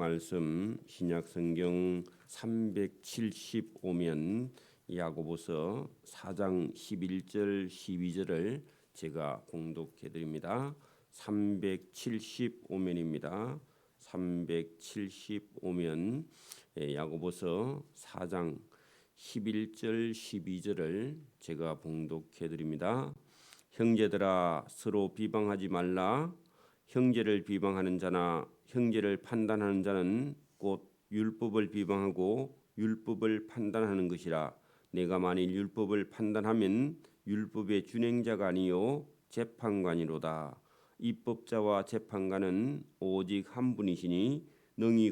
말씀 신약성경 375면 야고보서 4장 11절 12절을 제가 봉독해 드립니다. 375면입니다. 375면 야고보서 4장 11절 12절을 제가 봉독해 드립니다. 형제들아 서로 비방하지 말라. 형제를 비방하는 자나 형제를 판단하는 자는 곧 율법을 비방하고 율법을 판단하는 것이라. 내가 만일 율법을 판단하면 율법의 준행자가 아니요 재판관이로다. 입법자와 재판관은 오직 한 분이시니 능히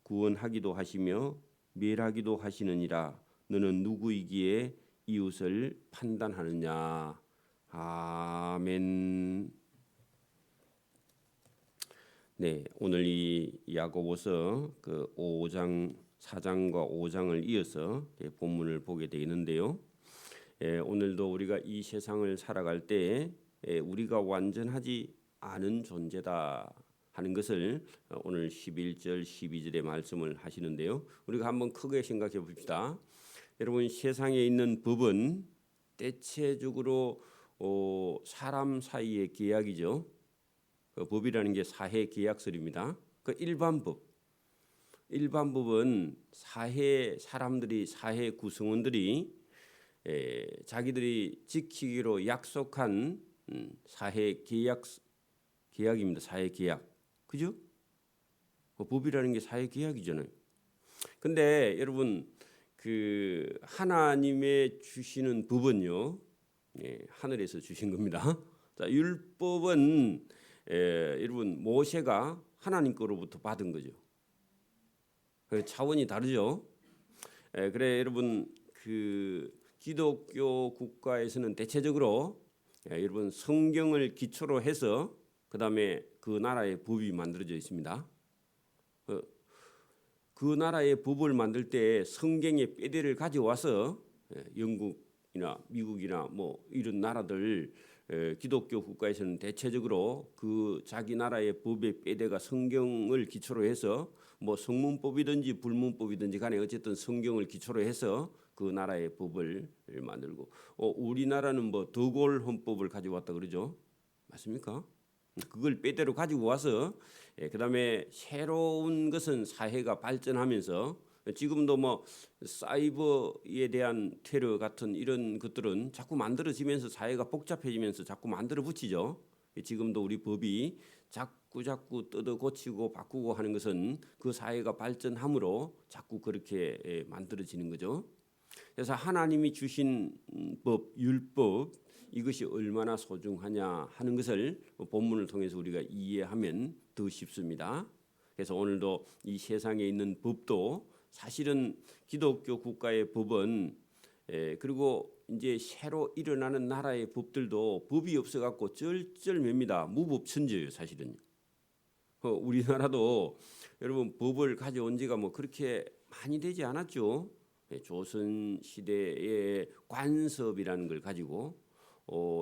구원하기도 하시며 멸하기도 하시느니라. 너는 누구이기에 이웃을 판단하느냐. 아멘. 네, 오늘 이 야고보서 그 5장 4장과 5장을 이어서 본문을 보게 되는데요. 오늘도 우리가 이 세상을 살아갈 때 우리가 완전하지 않은 존재다 하는 것을 오늘 11절 12절의 말씀을 하시는데요. 우리가 한번 크게 생각해 봅시다. 여러분, 세상에 있는 법은 대체적으로 사람 사이의 계약이죠. 그 법이라는 게 사회 계약설입니다. 그 일반법은 사회 구성원들이 자기들이 지키기로 약속한 사회 계약입니다. 사회 계약, 그죠? 그 법이라는 게 사회 계약이잖아요. 근데 여러분, 그 하나님의 주시는 법은요, 하늘에서 주신 겁니다. 자, 율법은 여러분 모세가 하나님 거로부터 받은 거죠. 차원이 다르죠. 그래 여러분, 그 기독교 국가에서는 대체적으로 여러분 성경을 기초로 해서 그 다음에 그 나라의 법이 만들어져 있습니다. 그 나라의 법을 만들 때 성경의 빼대를 가져와서 영국이나 미국이나 뭐 이런 나라들 기독교 국가에서는 대체적으로 그 자기 나라의 법의 빼대가 성경을 기초로 해서 뭐 성문법이든지 불문법이든지 간에 어쨌든 성경을 기초로 해서 그 나라의 법을 만들고, 우리나라는 뭐 더골 헌법을 가져왔다 그러죠. 맞습니까? 그걸 빼대로 가지고 와서 그다음에 새로운 것은 사회가 발전하면서 지금도 뭐 사이버에 대한 테러 같은 이런 것들은 자꾸 만들어지면서 사회가 복잡해지면서 자꾸 만들어 붙이죠. 지금도 우리 법이 자꾸 뜯어 고치고 바꾸고 하는 것은 그 사회가 발전함으로 자꾸 그렇게 만들어지는 거죠. 그래서 하나님이 주신 법, 율법, 이것이 얼마나 소중하냐 하는 것을 본문을 통해서 우리가 이해하면 더 쉽습니다. 그래서 오늘도 이 세상에 있는 법도 사실은 기독교 국가의 법은 그리고 이제 새로 일어나는 나라의 법들도 법이 없어갖고 쩔쩔맵니다. 무법천지예요, 사실은. 우리나라도 여러분 법을 가져온 지가 뭐 그렇게 많이 되지 않았죠. 조선 시대의 관습이라는 걸 가지고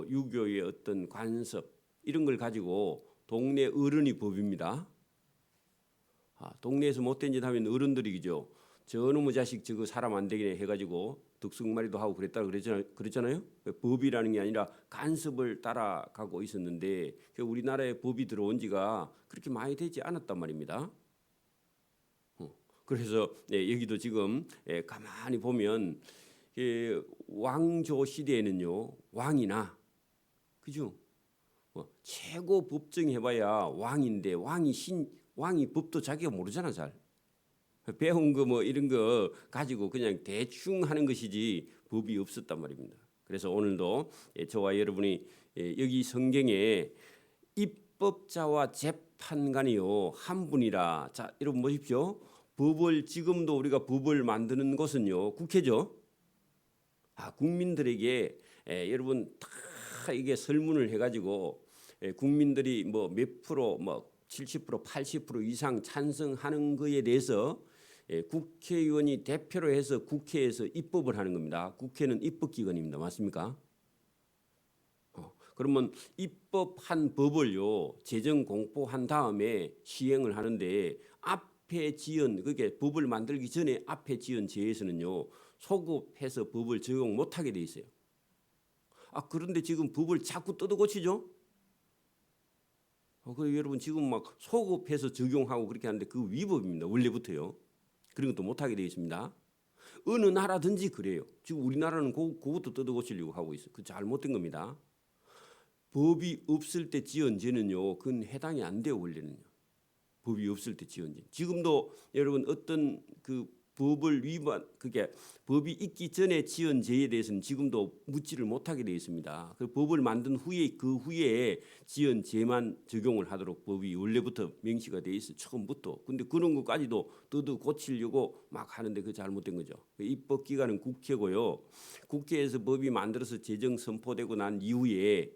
유교의 어떤 관습 이런 걸 가지고 동네 어른이 법입니다. 동네에서 못된 짓 하면 어른들이 그죠. 저놈의 자식 저거 사람 안 되게 해가지고 득승마리도 하고 그랬다고 그랬잖아요. 법이라는 게 아니라 간섭을 따라가고 있었는데 우리나라에 법이 들어온 지가 그렇게 많이 되지 않았단 말입니다. 그래서 여기도 지금 가만히 보면 왕조 시대에는요, 왕이나 그죠? 최고 법정해봐야 왕인데 왕이 법도 자기가 모르잖아. 잘 배운 거 뭐 이런 거 가지고 그냥 대충 하는 것이지 법이 없었단 말입니다. 그래서 오늘도 저와 여러분이 여기 성경에 입법자와 재판관이요 한 분이라. 자, 여러분 보십시오. 법을 지금도 우리가 법을 만드는 것은요 국회죠. 국민들에게 여러분 다 이게 설문을 해가지고 국민들이 뭐 몇 프로 뭐 70% 80% 이상 찬성하는 거에 대해서 국회의원이 대표로 해서 국회에서 입법을 하는 겁니다. 국회는 입법기관입니다. 맞습니까? 그러면 입법한 법을요 재정 공포한 다음에 시행을 하는데 앞에 지은 그게 법을 만들기 전에 앞에 지은 제에서는요 소급해서 법을 적용 못하게 돼 있어요. 그런데 지금 법을 자꾸 뜯어고치죠. 여러분 지금 막 소급해서 적용하고 그렇게 하는데 그 위법입니다. 원래부터요. 그런 것도 못하게 되어 있습니다. 어느 나라든지 그래요. 지금 우리나라는 그것도 뜯어고치려고 하고 있어요. 그 잘못된 겁니다. 법이 없을 때 지은 죄는요, 그건 해당이 안 돼요. 원래는요. 법이 없을 때 지은 죄. 지금도 여러분 어떤 그 법을 그게 법이 있기 전에 지은 죄에 대해서는 지금도 묻지를 못하게 되어 있습니다. 그 법을 만든 후에 그 후에 지은 죄만 적용을 하도록 법이 원래부터 명시가 되어 있어 처음부터. 근데 그런 것까지도 뜯어 고치려고 막 하는데 그 잘못된 거죠. 입법 기관은 국회고요. 국회에서 법이 만들어서 제정 선포되고 난 이후에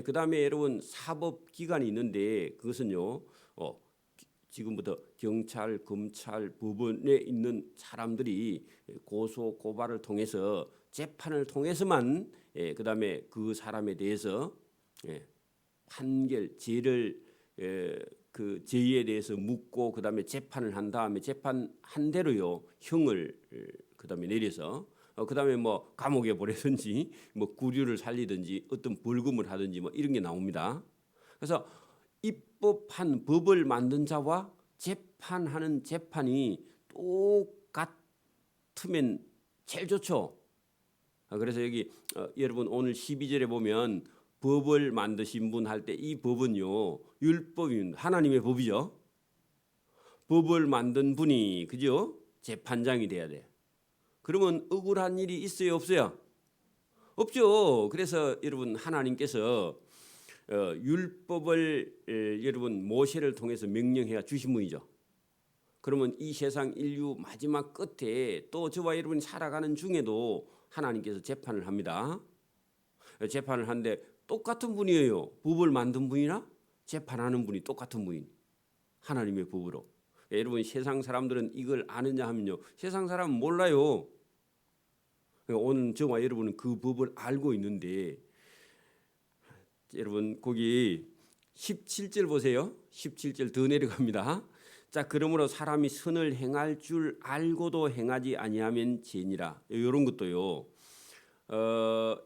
그 다음에 여러분 사법 기관이 있는데 그것은요. 지금부터 경찰, 검찰, 법원에 있는 사람들이 고소, 고발을 통해서 재판을 통해서만 그다음에 그 사람에 대해서 판결, 죄를 그 죄에 대해서 묻고 그다음에 재판을 한 다음에 재판한 대로요 형을 그다음에 내려서 그다음에 뭐 감옥에 보내든지 뭐 구류를 살리든지 어떤 벌금을 하든지 뭐 이런 게 나옵니다. 그래서 입법한 법을 만든 자와 재판하는 재판이 똑같으면 제일 좋죠. 그래서 여기 여러분 오늘 12절에 보면 법을 만드신 분 할 때 이 법은요 율법입니다. 하나님의 법이죠. 법을 만든 분이 그죠? 재판장이 돼야 돼. 그러면 억울한 일이 있어요, 없어요? 없죠. 그래서 여러분 하나님께서 율법을 여러분 모세를 통해서 명령해 주신 분이죠. 그러면 이 세상 인류 마지막 끝에 또 저와 여러분이 살아가는 중에도 하나님께서 재판을 합니다. 재판을 하는데 똑같은 분이에요. 법을 만든 분이나 재판하는 분이 똑같은 분이 하나님의 법으로. 여러분 세상 사람들은 이걸 아느냐 하면요. 세상 사람은 몰라요. 오늘 저와 여러분은 그 법을 알고 있는데 여러분 거기 17절 보세요. 17절 더 내려갑니다. 자, 그러므로 사람이 선을 행할 줄 알고도 행하지 아니하면 죄니라. 이런 것도요.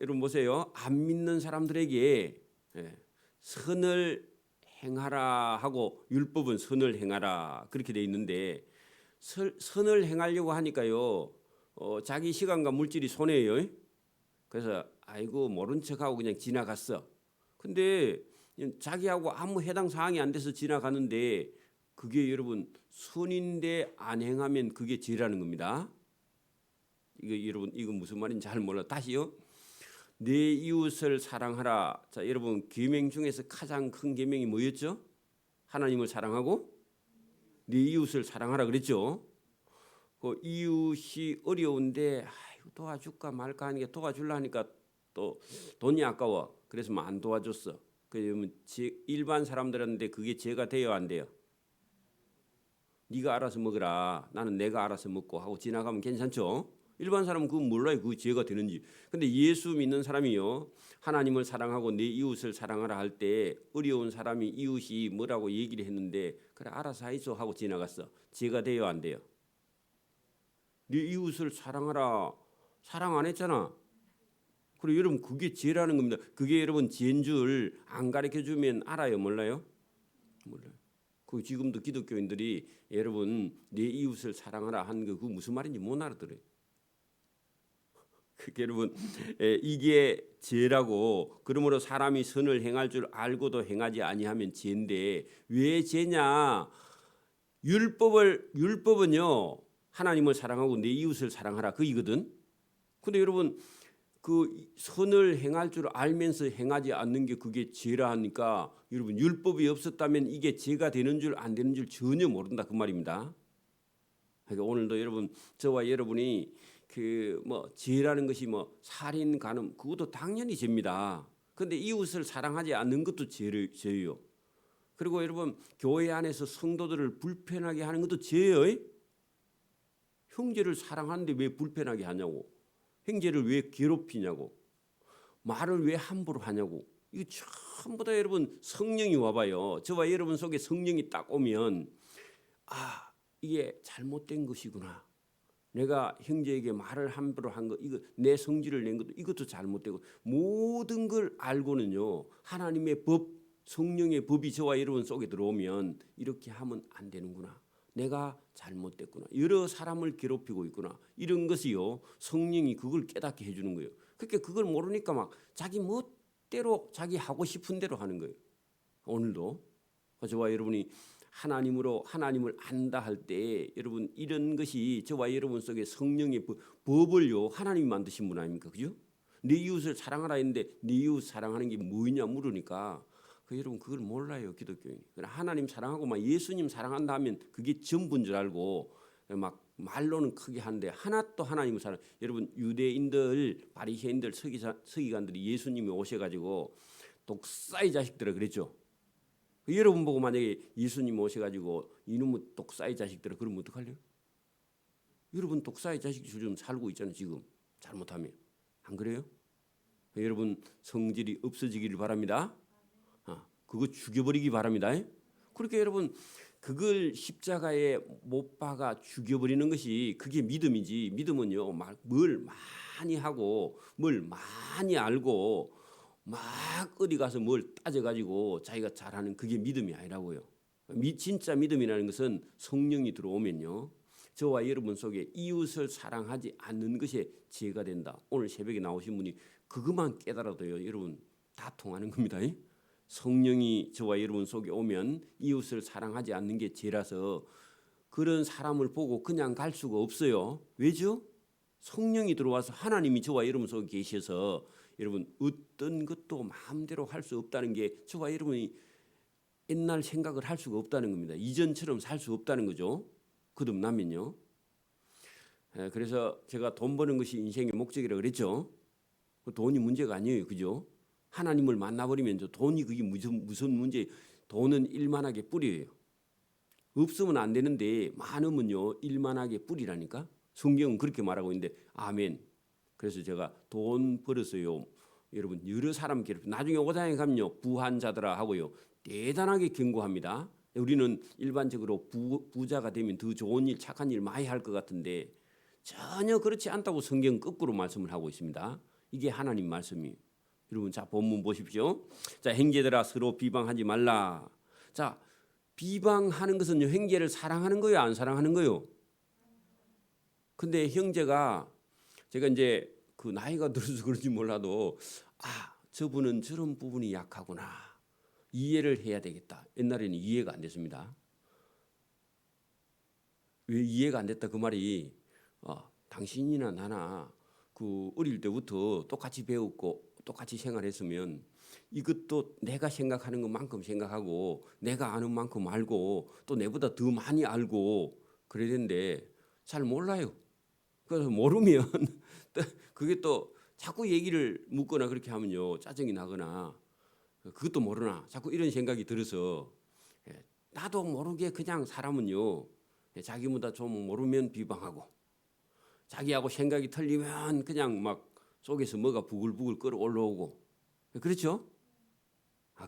여러분 보세요. 안 믿는 사람들에게 선을 행하라 하고 율법은 선을 행하라 그렇게 돼 있는데 선을 행하려고 하니까요. 자기 시간과 물질이 손해예요. 그래서 아이고 모른 척하고 그냥 지나갔어. 근데 자기하고 아무 해당 사항이 안 돼서 지나가는데 그게 여러분 선인데 안 행하면 그게 죄라는 겁니다. 이거 여러분 이거 무슨 말인지 잘 몰라. 다시요. 내 이웃을 사랑하라. 자, 여러분 계명 중에서 가장 큰 계명이 뭐였죠? 하나님을 사랑하고 내 이웃을 사랑하라 그랬죠. 그 이웃이 어려운데 도와줄까 말까 하니까 도와줄라 하니까 또 돈이 아까워. 그래서 뭐 안 도와줬어. 그러면 일반 사람들한테 그게 죄가 돼요, 안 돼요? 네가 알아서 먹으라. 나는 내가 알아서 먹고 하고 지나가면 괜찮죠? 일반 사람은 그거 몰라요. 그게 죄가 되는지. 근데 예수 믿는 사람이요. 하나님을 사랑하고 내 이웃을 사랑하라 할 때 어려운 사람이 이웃이 뭐라고 얘기를 했는데 그래 알아서 하이소 하고 지나갔어. 죄가 돼요, 안 돼요? 네 이웃을 사랑하라. 사랑 안 했잖아. 그리고 여러분 그게 죄라는 겁니다. 그게 여러분 죄인 줄 안 가르쳐 주면 알아요, 몰라요? 몰라요. 그 지금도 기독교인들이 여러분 내 이웃을 사랑하라 하는 거 그 무슨 말인지 못 알아들어요. 여러분 이게 죄라고 그러므로 사람이 선을 행할 줄 알고도 행하지 아니하면 죄인데 왜 죄냐? 율법은요 하나님을 사랑하고 내 이웃을 사랑하라 그이거든. 근데 여러분 그 선을 행할 줄 알면서 행하지 않는 게 그게 죄라 하니까 여러분 율법이 없었다면 이게 죄가 되는 줄 안 되는 줄 전혀 모른다 그 말입니다. 그러니까 오늘도 여러분 저와 여러분이 그 뭐 죄라는 것이 뭐 살인 간음 그것도 당연히 죄입니다. 그런데 이웃을 사랑하지 않는 것도 죄예요. 그리고 여러분 교회 안에서 성도들을 불편하게 하는 것도 죄예요. 형제를 사랑하는데 왜 불편하게 하냐고. 형제를 왜 괴롭히냐고. 말을 왜 함부로 하냐고. 이거 전부 다 여러분 성령이 와봐요. 저와 여러분 속에 성령이 딱 오면 이게 잘못된 것이구나. 내가 형제에게 말을 함부로 한 거, 이거 내 성질을 낸 것도 이것도 잘못되고 모든 걸 알고는요. 하나님의 법, 성령의 법이 저와 여러분 속에 들어오면 이렇게 하면 안 되는구나. 내가 잘못됐구나. 여러 사람을 괴롭히고 있구나. 이런 것이요. 성령이 그걸 깨닫게 해주는 거예요. 그렇게 그걸 모르니까 막 자기 멋대로 자기 하고 싶은 대로 하는 거예요. 오늘도 저와 여러분이 하나님을 안다 할 때 여러분 이런 것이 저와 여러분 속에 성령의 법을요 하나님이 만드신 분 아닙니까? 그죠? 네 이웃을 사랑하라 했는데 네 이웃 사랑하는 게 뭐냐 물으니까 여러분 그걸 몰라요. 기독교인이. 하나님 사랑하고 막 예수님 사랑한다 하면 그게 전부인 줄 알고 막 말로는 크게 하는데 하나도 하나님을 사랑. 여러분 유대인들 바리새인들 서기관들이 예수님이 오셔가지고 독사의 자식들아 그랬죠. 여러분 보고 만약에 예수님 오셔가지고 이놈의 독사의 자식들아 그러면 어떡할래요? 여러분 독사의 자식처럼 살고 있잖아요. 지금 잘못하면. 안 그래요? 여러분 성질이 없어지기를 바랍니다. 그거 죽여버리기 바랍니다. 그렇게 여러분 그걸 십자가에 못 박아 죽여버리는 것이 그게 믿음이지. 믿음은요 뭘 많이 하고 뭘 많이 알고 막 어디 가서 뭘 따져가지고 자기가 잘하는 그게 믿음이 아니라고요. 진짜 믿음이라는 것은 성령이 들어오면요. 저와 여러분 속에 이웃을 사랑하지 않는 것이 죄가 된다. 오늘 새벽에 나오신 분이 그것만 깨달아도요. 여러분 다 통하는 겁니다. 성령이 저와 여러분 속에 오면 이웃을 사랑하지 않는 게 죄라서 그런 사람을 보고 그냥 갈 수가 없어요. 왜죠? 성령이 들어와서 하나님이 저와 여러분 속에 계셔서 여러분 어떤 것도 마음대로 할 수 없다는 게 저와 여러분이 옛날 생각을 할 수가 없다는 겁니다. 이전처럼 살 수 없다는 거죠. 거듭나면요. 그래서 제가 돈 버는 것이 인생의 목적이라고 그랬죠. 돈이 문제가 아니에요. 그죠? 하나님을 만나버리면 돈이 그게 무슨 문제? 돈은 일만하게 뿌려요. 없으면 안 되는데 많으면요 일만하게 뿌리라니까. 성경은 그렇게 말하고 있는데 아멘. 그래서 제가 돈 벌었어요. 여러분 여러 사람 괴롭혀. 나중에 오장에 가면요 부한자들아 하고요 대단하게 경고합니다. 우리는 일반적으로 부자가 되면 더 좋은 일, 착한 일 많이 할 것 같은데 전혀 그렇지 않다고 성경 거꾸로 말씀을 하고 있습니다. 이게 하나님 말씀이에요. 여러분 자 본문 보십시오. 자 형제들아 서로 비방하지 말라. 자 비방하는 것은요 형제를 사랑하는 거예요, 안 사랑하는 거예요? 근데 형제가 제가 이제 그 나이가 들어서 그런지 몰라도 저분은 저런 부분이 약하구나 이해를 해야 되겠다. 옛날에는 이해가 안 됐습니다. 왜 이해가 안 됐다 그 말이 당신이나 나나 그 어릴 때부터 똑같이 배웠고 똑같이 생활했으면 이것도 내가 생각하는 것만큼 생각하고 내가 아는 만큼 알고 또 내보다 더 많이 알고 그래야 되는데 잘 몰라요. 그래서 모르면 그게 또 자꾸 얘기를 묻거나 그렇게 하면요 짜증이 나거나 그것도 모르나 자꾸 이런 생각이 들어서 나도 모르게 그냥 사람은요 자기보다 좀 모르면 비방하고 자기하고 생각이 틀리면 그냥 막 속에서 뭐가 부글부글 끓어올라오고 그렇죠?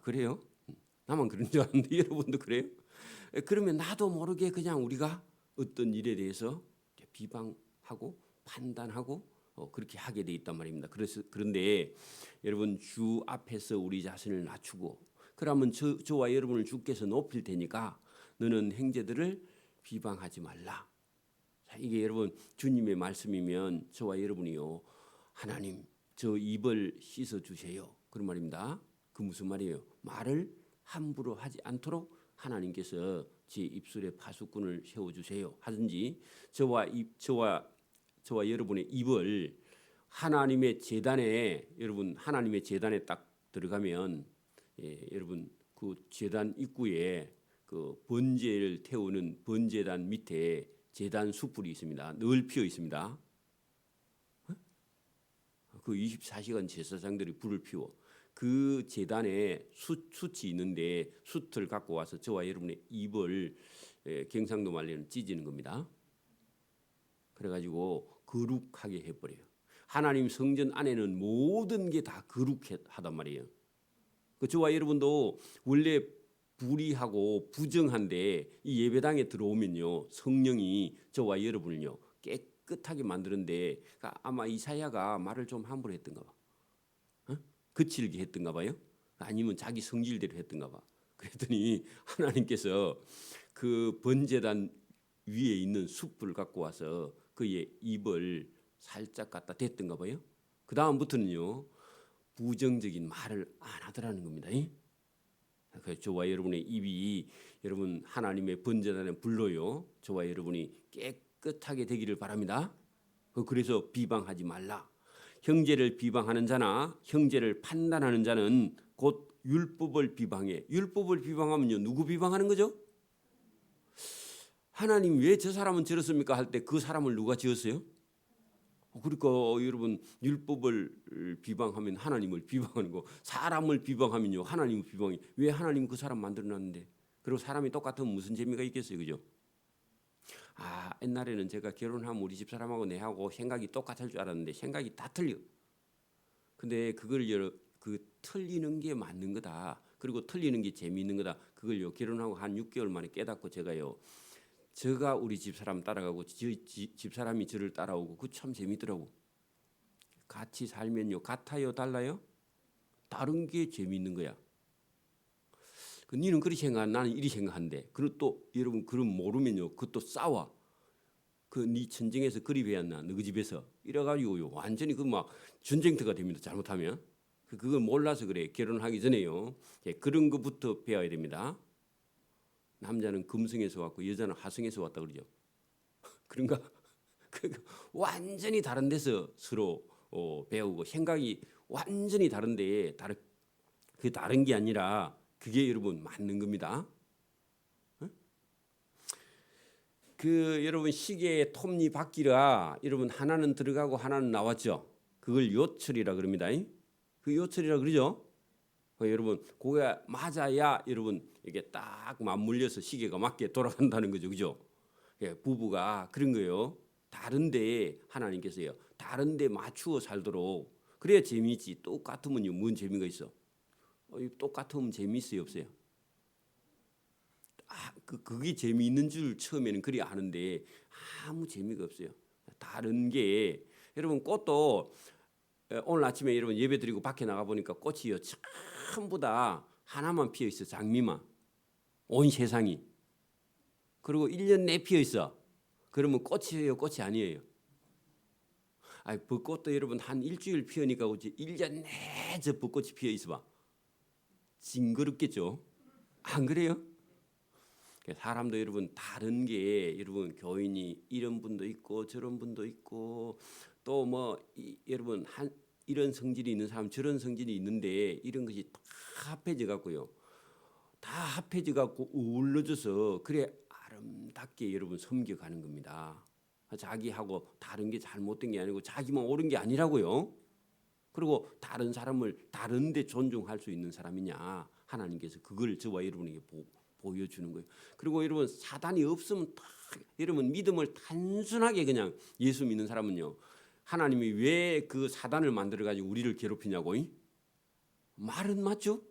그래요? 나만 그런 줄 알았는데 여러분도 그래요? 그러면 나도 모르게 그냥 우리가 어떤 일에 대해서 비방하고 판단하고 그렇게 하게 돼 있단 말입니다. 그런데 여러분 주 앞에서 우리 자신을 낮추고 그러면 저와 여러분을 주께서 높일 테니까 너는 형제들을 비방하지 말라. 자, 이게 여러분 주님의 말씀이면 저와 여러분이요 하나님 저 입을 씻어 주세요. 그런 말입니다. 그 무슨 말이에요? 말을 함부로 하지 않도록 하나님께서 제 입술에 파수꾼을 세워주세요. 하든지 저와 여러분의 입을 하나님의 제단에 여러분 하나님의 제단에 딱 들어가면 여러분 그 제단 입구에 그 번제를 태우는 번제단 밑에 제단 숯불이 있습니다. 늘 피어 있습니다. 그 24시간 제사장들이 불을 피워 그 제단에 숯이 있는데 숯을 갖고 와서 저와 여러분의 입을 경상도 말로는 찢는 겁니다. 그래가지고 거룩하게 해버려요. 하나님 성전 안에는 모든 게 다 거룩하단 말이에요. 그 저와 여러분도 원래 불의하고 부정한데 이 예배당에 들어오면요 성령이 저와 여러분을요 깨끗하게 만드는데 아마 이사야가 말을 좀 함부로 했던가 봐. 거칠게 했던가 봐요. 아니면 자기 성질대로 했던가 봐. 그랬더니 하나님께서 그 번제단 위에 있는 숯불을 갖고 와서 그의 입을 살짝 갖다 댔던가 봐요. 그 다음부터는요 부정적인 말을 안 하더라는 겁니다. 그래서 저와 여러분의 입이 여러분 하나님의 번제단의 불로요 저와 여러분이 깨끗하게 되기를 바랍니다. 그래서 비방하지 말라. 형제를 비방하는 자나 형제를 판단하는 자는 곧 율법을 비방해. 율법을 비방하면요 누구 비방하는 거죠? 하나님 왜 저 사람은 저렇습니까 할 때 그 사람을 누가 지었어요? 그러니까 여러분 율법을 비방하면 하나님을 비방하는 거, 사람을 비방하면요 하나님을 비방해. 왜 하나님 그 사람 만들어놨는데? 그리고 사람이 똑같으면 무슨 재미가 있겠어요, 그죠? 옛날에는 제가 결혼하면 우리 집 사람하고 내하고 생각이 똑같을 줄 알았는데 생각이 다 틀려. 근데 그걸 그 틀리는 게 맞는 거다. 그리고 틀리는 게 재미있는 거다. 그걸요 결혼하고 한 6개월 만에 깨닫고 제가요. 제가 우리 집사람 따라가고 집사람이 저를 따라오고 그 참 재밌더라고. 같이 살면요 같아요 달라요? 다른 게 재미있는 거야. 니는 그렇게 생각, 나는 이리 생각한대. 그리고 또 여러분 그럼 모르면요 그것도 싸워. 네 천정에서 그리 배웠나 너희 집에서 이래가지고요 완전히 그 막 전쟁터가 됩니다. 잘못하면 그걸 몰라서 그래. 결혼하기 전에요 그런 것부터 배워야 됩니다. 남자는 금성에서 왔고 여자는 화성에서 왔다 그러죠. 그런가? 완전히 다른 데서 서로 배우고 생각이 완전히 다른데 그 다른 게 아니라 그게 여러분 맞는 겁니다. 여러분 시계의 톱니 바퀴라 여러분 하나는 들어가고 하나는 나왔죠. 그걸 요철이라 그럽니다. 그 요철이라 그러죠. 여러분 그게 맞아야 여러분 이게 딱 맞물려서 시계가 맞게 돌아간다는 거죠, 그죠? 부부가 그런 거예요. 다른데 하나님께서요 다른데 맞추어 살도록 그래야 재미있지. 똑같으면요 뭔 재미가 있어? 똑같으면 재미있어요 없어요? 그게 재미있는 줄 처음에는 그리 아는데 아무 재미가 없어요. 다른 게 여러분 꽃도 오늘 아침에 여러분 예배 드리고 밖에 나가 보니까 꽃이요 전부 다 하나만 피어 있어. 장미만 온 세상이. 그리고 1년 내 피어 있어. 그러면 꽃이에요 꽃이 아니에요? 벚꽃도 여러분 한 일주일 피우니까 그렇지 1년 내저 벚꽃이 피어 있어 봐. 징그럽겠죠? 안 그래요? 사람도 여러분 다른 게 여러분 교인이 이런 분도 있고 저런 분도 있고 또 뭐 여러분 이런 성질이 있는 사람 저런 성질이 있는데 이런 것이 다 합해져 갖고요. 다 합해져 갖고 어우러져서 그래 아름답게 여러분 섬겨가는 겁니다. 자기하고 다른 게 잘못된 게 아니고 자기만 옳은 게 아니라고요. 그리고 다른 사람을 다른데 존중할 수 있는 사람이냐 하나님께서 그걸 저와 여러분에게 보여주는 거예요. 그리고 여러분 사단이 없으면 여러분 믿음을 단순하게 그냥 예수 믿는 사람은요 하나님이 왜 그 사단을 만들어 가지고 우리를 괴롭히냐고 말은 맞죠?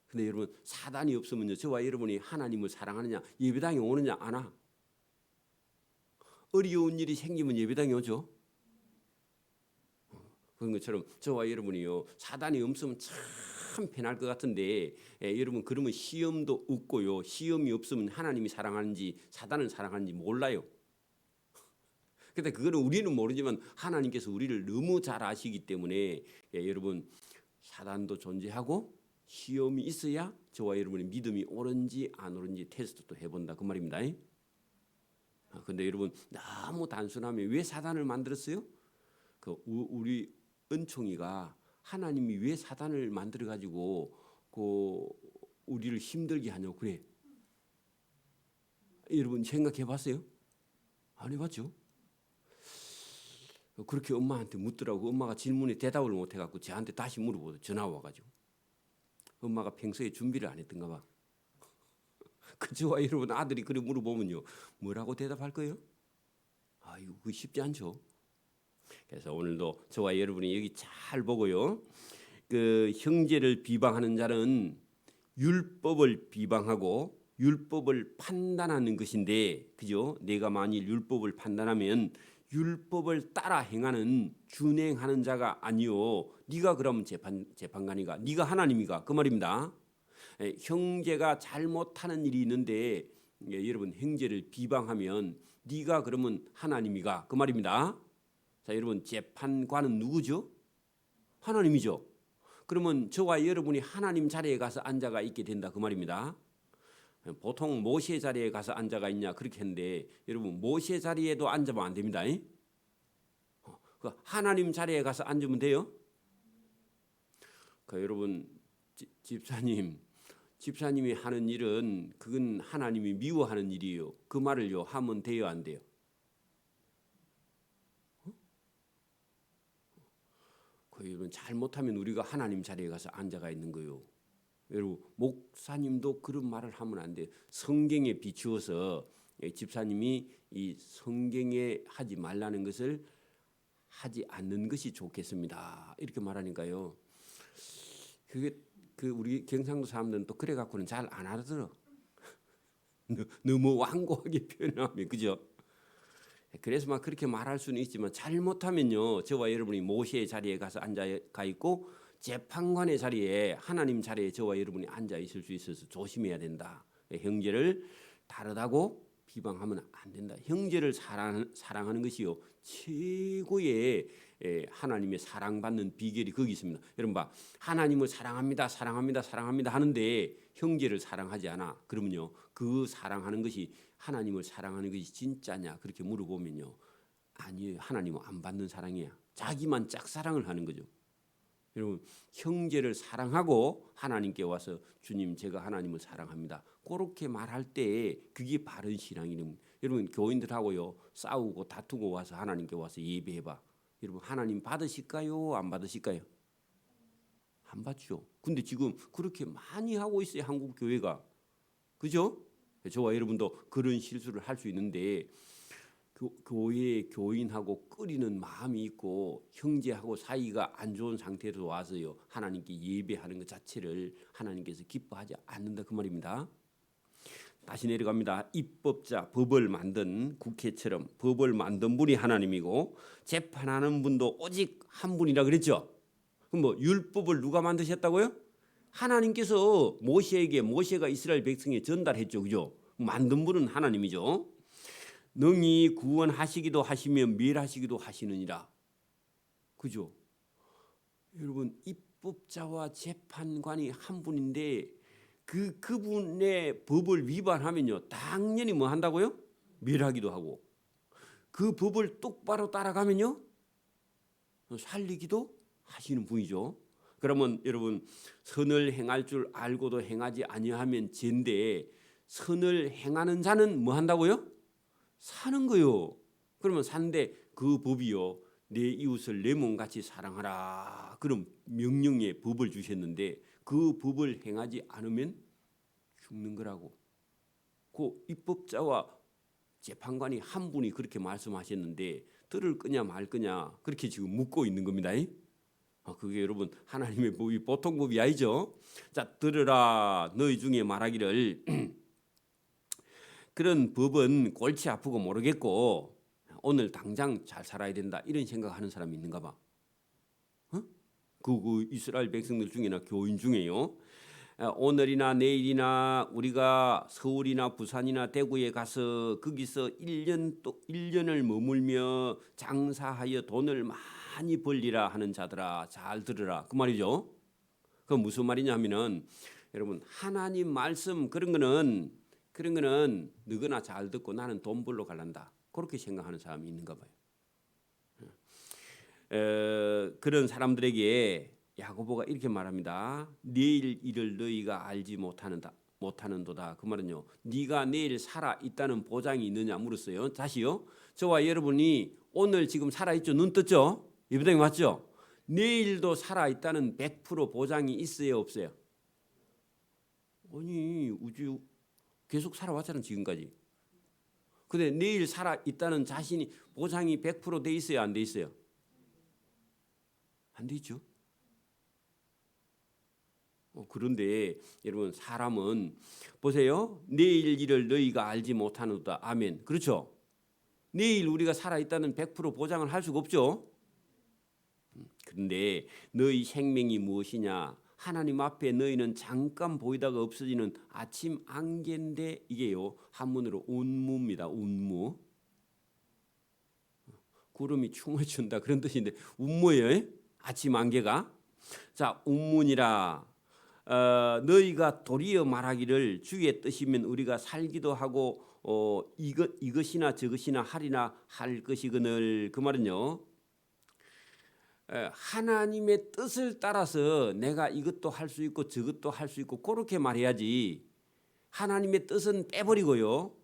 근데 여러분 사단이 없으면요 저와 여러분이 하나님을 사랑하느냐 예배당에 오느냐 안 와. 어려운 일이 생기면 예배당에 오죠. 그런 것처럼 저와 여러분이요 사단이 없으면 참 편할 것 같은데 여러분 그러면 시험도 없고요 시험이 없으면 하나님이 사랑하는지 사단을 사랑하는지 몰라요. 근데 그거는 우리는 모르지만 하나님께서 우리를 너무 잘 아시기 때문에 여러분 사단도 존재하고 시험이 있어야 저와 여러분의 믿음이 옳은지 안 옳은지 테스트도 해본다 그 말입니다. 근데 여러분 너무 단순하면 왜 사단을 만들었어요? 우리 은총이가 하나님이 왜 사단을 만들어 가지고 우리를 힘들게 하냐고 그래. 여러분 생각해 봤어요? 안 해봤죠? 그렇게 엄마한테 묻더라고. 엄마가 질문에 대답을 못 해갖고 저한테 다시 물어보고 전화 와가지고 엄마가 평소에 준비를 안 했던가 봐. 그저와 여러분 아들이 그래 물어보면요 뭐라고 대답할 거예요? 이거 그거 쉽지 않죠. 그래서 오늘도 저와 여러분이 여기 잘 보고요. 그 형제를 비방하는 자는 율법을 비방하고 율법을 판단하는 것인데, 그죠? 내가 만일 율법을 판단하면 율법을 따라 행하는 준행하는 자가 아니요. 네가 그러면 재판관이가, 네가 하나님이가, 그 말입니다. 형제가 잘못하는 일이 있는데 여러분 형제를 비방하면 네가 그러면 하나님이가, 그 말입니다. 자, 여러분 재판관은 누구죠? 하나님이죠. 그러면 저와 여러분이 하나님 자리에 가서 앉아가 있게 된다, 그 말입니다. 보통 모세 자리에 가서 앉아가 있냐 그렇게 했는데 여러분 모세 자리에도 앉으면 안 됩니다. 그 하나님 자리에 가서 앉으면 돼요. 그 여러분 집사님이 하는 일은 그건 하나님이 미워하는 일이에요. 그 말을요 하면 돼요, 안 돼요? 그 여러분 잘못하면 우리가 하나님 자리에 가서 앉아가 있는 거예요. 여러분 목사님도 그런 말을 하면 안 돼요. 성경에 비추어서 집사님이 이 성경에 하지 말라는 것을 하지 않는 것이 좋겠습니다. 이렇게 말하니까요. 그게 그 우리 경상도 사람들은 또 그래 갖고는 잘 안 알아들어. 너무 완고하게 표현하면, 그죠? 그래서 막 그렇게 말할 수는 있지만 잘못하면요 저와 여러분이 모세의 자리에 가서 앉아가 있고 재판관의 자리에, 하나님 자리에 저와 여러분이 앉아 있을 수 있어서 조심해야 된다. 형제를 다르다고 비방하면 안 된다. 형제를 사랑하는 것이요 최고의 하나님의 사랑받는 비결이 거기 있습니다. 여러분 봐, 하나님을 사랑합니다, 사랑합니다, 사랑합니다 하는데 형제를 사랑하지 않아. 그러면요 그 사랑하는 것이 하나님을 사랑하는 것이 진짜냐 그렇게 물어보면요 아니에요. 하나님은 안 받는 사랑이야. 자기만 짝사랑을 하는 거죠. 여러분 형제를 사랑하고 하나님께 와서 주님 제가 하나님을 사랑합니다 그렇게 말할 때 그게 바른 신앙이랍니다. 여러분 교인들하고요 싸우고 다투고 와서 하나님께 와서 예배해봐. 여러분 하나님 받으실까요? 안 받으실까요? 안 받죠. 근데 지금 그렇게 많이 하고 있어요 한국 교회가. 그죠? 저와 여러분도 그런 실수를 할 수 있는데 교회 교인하고 끓이는 마음이 있고 형제하고 사이가 안 좋은 상태로 와서요 하나님께 예배하는 것 자체를 하나님께서 기뻐하지 않는다, 그 말입니다. 다시 내려갑니다. 입법자, 법을 만든 국회처럼 법을 만든 분이 하나님이고 재판하는 분도 오직 한 분이라 그랬죠. 그럼 뭐 율법을 누가 만드셨다고요? 하나님께서 모세에게, 모세가 이스라엘 백성에 전달했죠, 그죠? 만든 분은 하나님이죠. 능히 구원하시기도 하시며 멸하시기도 하시느니라. 그죠? 여러분 입법자와 재판관이 한 분인데 그분의 법을 위반하면요 당연히 뭐 한다고요? 멸하기도 하고 그 법을 똑바로 따라가면요 살리기도 하시는 분이죠. 그러면 여러분 선을 행할 줄 알고도 행하지 아니하면 죄인데 선을 행하는 자는 뭐 한다고요? 사는 거요. 그러면 사는데 그 법이요 내 이웃을 내 몸같이 사랑하라 그런 명령의 법을 주셨는데 그 법을 행하지 않으면 죽는 거라고. 그 입법자와 재판관이 한 분이 그렇게 말씀하셨는데 들을 거냐 말 거냐 그렇게 지금 묻고 있는 겁니다. 그게 여러분 하나님의 법이 보통 법이 아니죠. 자, 들으라 너희 중에 말하기를 그런 법은 골치 아프고 모르겠고 오늘 당장 잘 살아야 된다 이런 생각하는 사람이 있는가 봐. 그 이스라엘 백성들 중에나 교인 중에요. 오늘이나 내일이나 우리가 서울이나 부산이나 대구에 가서 거기서 1년을 머물며 장사하여 돈을 많이 벌리라 하는 자들아 잘 들으라 그 말이죠. 그 무슨 말이냐 하면은 여러분 하나님 말씀 그런 거는 너거나 잘 듣고 나는 돈 벌러 갈란다 그렇게 생각하는 사람이 있는가 봐요. 그런 사람들에게 야고보가 이렇게 말합니다. 내일 일을 너희가 알지 못하는도다. 그 말은요. 네가 내일 살아 있다는 보장이 있느냐 물었어요. 다시요. 저와 여러분이 오늘 지금 살아 있죠. 눈 떴죠. 예배당에 왔죠. 내일도 살아 있다는 100% 보장이 있어요, 없어요? 아니 우주 계속 살아왔잖아요 지금까지. 근데 내일 살아 있다는 자신이 보장이 100% 돼 있어요, 안 돼 있어요? 안 돼 있죠. 그런데 여러분 사람은 보세요. 내일 일을 너희가 알지 못하노다. 아멘. 그렇죠? 내일 우리가 살아있다는 100% 보장을 할 수가 없죠. 그런데 너희 생명이 무엇이냐? 하나님 앞에 너희는 잠깐 보이다가 없어지는 아침 안개인데 이게요. 한문으로 운무입니다. 운무. 구름이 춤을 춘다 그런 뜻인데 운무예요. 아침 안개가. 자, 운문이라 너희가 도리어 말하기를 주의 뜻이면 우리가 살기도 하고 이것이나 저것이나 하리나 할 것이거늘. 그 말은요. 하나님의 뜻을 따라서 내가 이것도 할 수 있고 저것도 할 수 있고 그렇게 말해야지. 하나님의 뜻은 빼버리고요.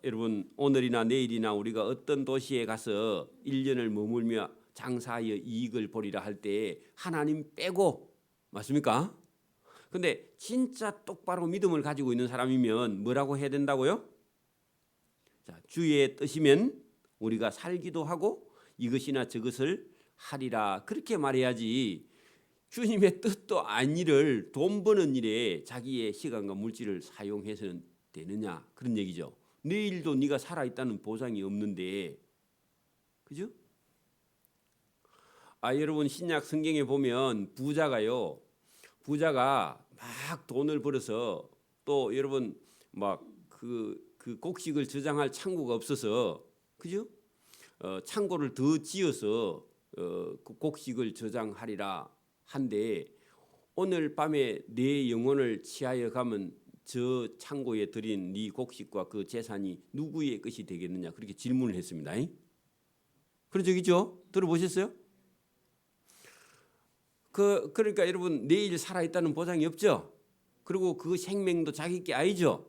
여러분 오늘이나 내일이나 우리가 어떤 도시에 가서 1년을 머물며 장사하여 이익을 보리라 할 때 하나님 빼고 맞습니까? 근데 진짜 똑바로 믿음을 가지고 있는 사람이면 뭐라고 해야 된다고요? 자, 주의 뜻이면 우리가 살기도 하고 이것이나 저것을 하리라 그렇게 말해야지. 주님의 뜻도 아니를 돈 버는 일에 자기의 시간과 물질을 사용해서는 되느냐 그런 얘기죠. 내일도 네가 살아있다는 보장이 없는데 그죠? 여러분 신약 성경에 보면 부자가 막 돈을 벌어서 또 여러분 막 그 곡식을 저장할 창고가 없어서 그죠? 창고를 더 지어서 그 곡식을 저장하리라 한데 오늘 밤에 내 영혼을 취하여 가면 저 창고에 들인 네 곡식과 그 재산이 누구의 것이 되겠느냐 그렇게 질문을 했습니다. 그런 적 있죠? 들어보셨어요? 그러니까 여러분 내일 살아있다는 보장이 없죠. 그리고 그 생명도 자기 게 아니죠.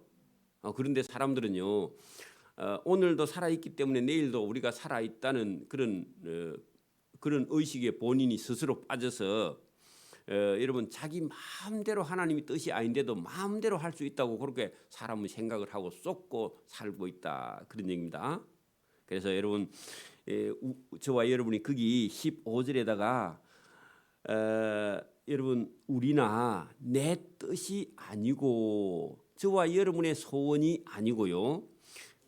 그런데 사람들은요 오늘도 살아있기 때문에 내일도 우리가 살아있다는 그런 의식에 본인이 스스로 빠져서 여러분 자기 마음대로 하나님의 뜻이 아닌데도 마음대로 할 수 있다고 그렇게 사람은 생각을 하고 쏟고 살고 있다 그런 얘기입니다. 그래서 여러분 저와 여러분이 거기 15절에다가 여러분 우리나 내 뜻이 아니고 저와 여러분의 소원이 아니고요